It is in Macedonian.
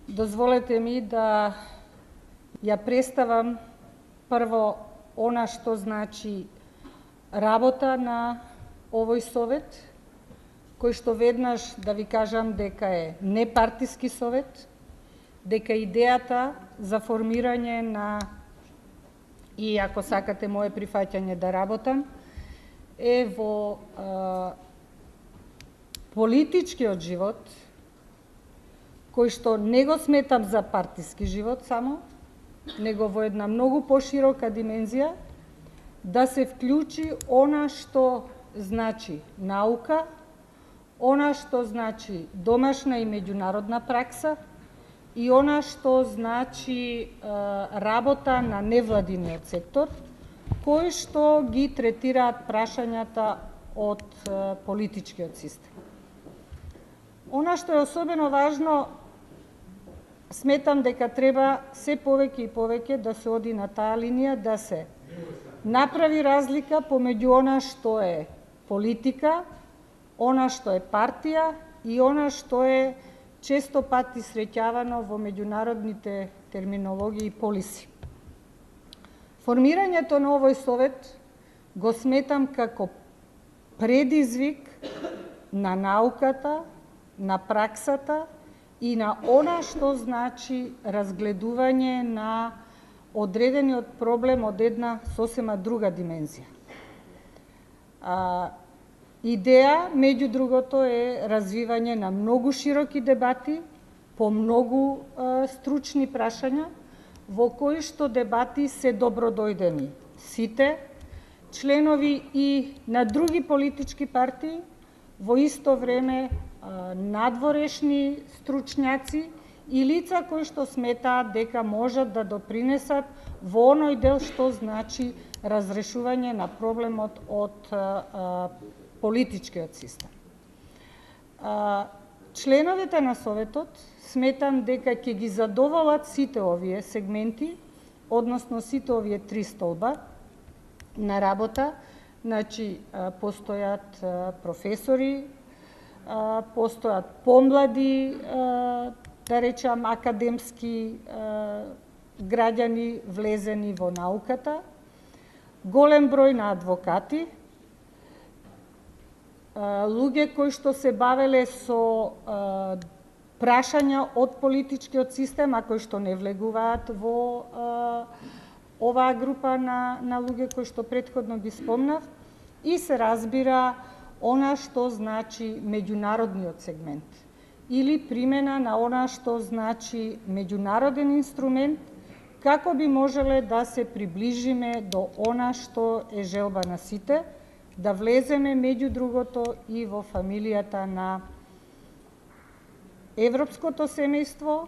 Дозволете ми да ја представам прво она што значи работа на овој совет, кој што веднаш да ви кажам дека е непартиски совет, дека идејата за формирање на, и ако сакате мое прифаќање да работам, е во политичкиот живот, кој што не го сметам за партиски живот само, него во една многу поширока димензија, да се вклучи она што значи наука, она што значи домашна и меѓународна пракса и она што значи работа на невладиниот сектор, кои што ги третираат прашањата од политичкиот систем. Она што е особено важно, сметам дека треба се повеќе и повеќе да се оди на таа линија, да се направи разлика помеѓу она што е политика, она што е партија и она што е често пати среќавано во меѓународните терминологии полиси. Формирањето на овој совет го сметам како предизвик на науката, на праксата и на она што значи разгледување на одредениот проблем од една сосема друга димензија. Идеја, меѓу другото, е развивање на многу широки дебати по многу стручни прашања, во кои што дебати се добродојдени сите членови и на други политички партии, во исто време надворешни стручњаци и лица кои што сметаат дека можат да допринесат во оној дел што значи разрешување на проблемот од политичкиот систем. Членовите на Советот сметам дека ќе ги задоволат сите овие сегменти, односно сите овие три столба на работа. Значи, постојат професори, постојат помлади, да речам, академски граѓани влезени во науката, голем број на адвокати, луѓе кои што се бавеле со прашања од политичкиот систем, а кои што не влегуваат во оваа група на луѓе кои што претходно ги спомнав, и се разбира она што значи меѓународниот сегмент или примена на она што значи меѓународен инструмент, како би можеле да се приближиме до она што е желба на сите, да влеземе меѓу другото и во фамилијата на европското семејство,